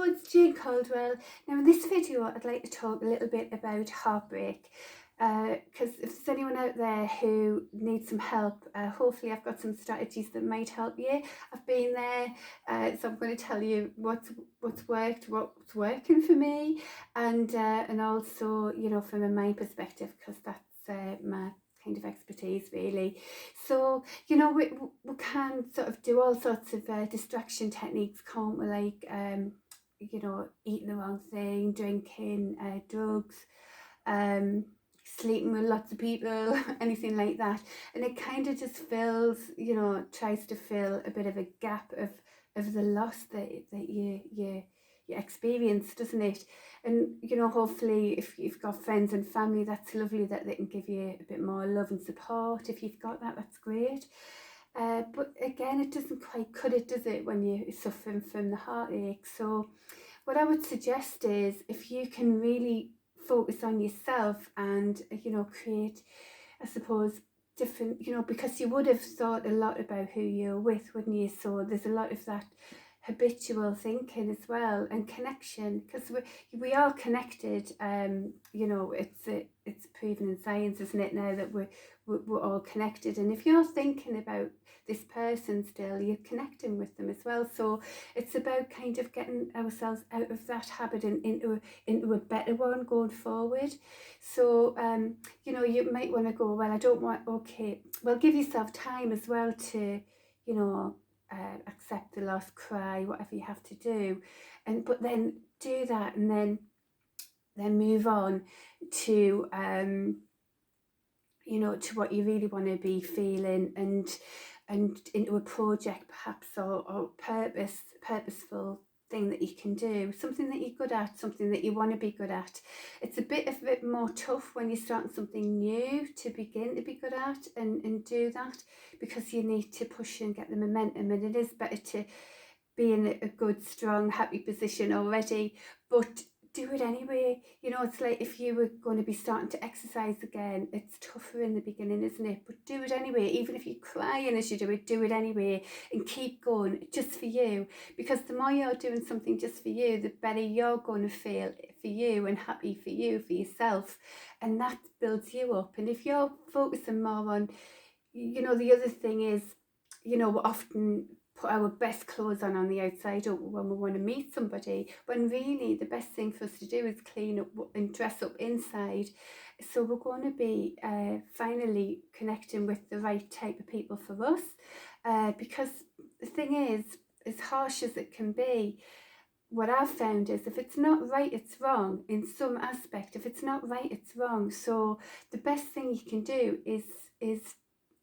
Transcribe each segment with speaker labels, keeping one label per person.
Speaker 1: it's Jane Caldwell. Now in this video I'd like to talk a little bit about heartbreak, because if there's anyone out there who needs some help, hopefully I've got some strategies that might help you. I've been there, so I'm going to tell you what's worked, what's working for me, and also, you know, from a mind perspective, because that's my kind of expertise really. So, you know, we can sort of do all sorts of distraction techniques, can't we? Like, you know, eating the wrong thing, drinking, drugs, um, sleeping with lots of people, anything like that. And it kind of just fills, you know, tries to fill a bit of a gap of the loss that you experience, doesn't it? And, you know, hopefully if you've got friends and family, that's lovely that they can give you a bit more love and support. If you've got that, that's great. But again, it doesn't quite cut it, does it, when you're suffering from the heartache? So what I would suggest is, if you can really focus on yourself and, you know, create, I suppose, different, you know, because you would have thought a lot about who you're with, wouldn't you? So there's a lot of that habitual thinking as well, and connection, because we are connected. You know, it's proven in science, isn't it, now that we're all connected. And if you're thinking about this person still, you're connecting with them as well. So it's about kind of getting ourselves out of that habit and into a better one going forward. So you know, you might want to go, well, I don't want, okay, well, give yourself time as well to, you know, accept the loss, cry, whatever you have to do, but then do that, and then move on to you know, to what you really want to be feeling, and into a project perhaps, or purposeful thing that you can do, something that you're good at, something that you want to be good at. It's a bit more tough when you're starting something new to begin to be good at and do that, because you need to push and get the momentum, and it is better to be in a good, strong, happy position already, but do it anyway. You know, it's like if you were going to be starting to exercise again, it's tougher in the beginning, isn't it? But do it anyway. Even if you're crying as you do it anyway, and keep going, just for you, because the more you're doing something just for you, the better you're going to feel for you, and happy for you, for yourself, and that builds you up. And if you're focusing more on, you know, the other thing is, you know, we often put our best clothes on the outside when we want to meet somebody, when really the best thing for us to do is clean up and dress up inside. So we're going to be finally connecting with the right type of people for us, because the thing is, as harsh as it can be, what I've found is, if it's not right, it's wrong in some aspect. If it's not right, it's wrong. So the best thing you can do is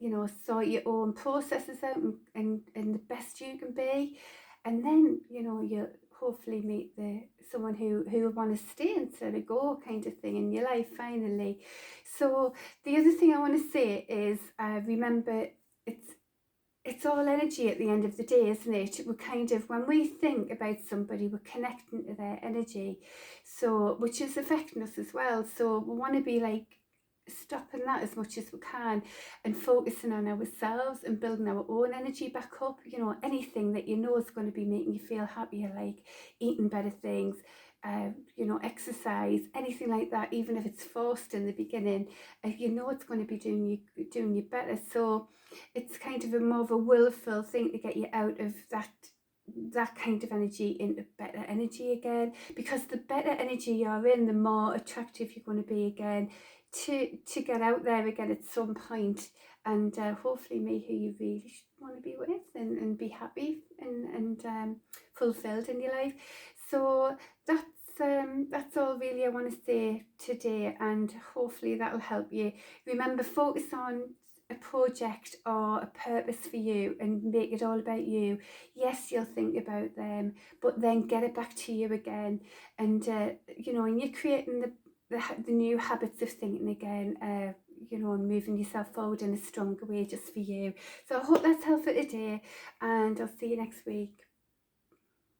Speaker 1: you know, sort your own processes out, and the best you can be, and then, you know, you'll hopefully meet someone who will want to stay instead of go, kind of thing, in your life finally. So the other thing I want to say is, remember, it's all energy at the end of the day, isn't it? We're kind of, when we think about somebody, we're connecting to their energy, so, which is affecting us as well. So we want to be like stopping that as much as we can, and focusing on ourselves and building our own energy back up. You know, anything that you know is going to be making you feel happier, like eating better things, you know, exercise, anything like that, even if it's forced in the beginning, you know it's going to be doing you better. So it's kind of a more of a willful thing to get you out of that kind of energy into better energy again, because the better energy you're in, the more attractive you're going to be again to get out there again at some point, and hopefully meet who you really want to be with, and be happy and fulfilled in your life. So that's all really I want to say today, and hopefully that'll help you. Remember, focus on a project or a purpose for you, and make it all about you. Yes, you'll think about them, but then get it back to you again, and you know, and you're creating the new habits of thinking again, you know, and moving yourself forward in a stronger way just for you. So I hope that's helpful today, and I'll see you next week.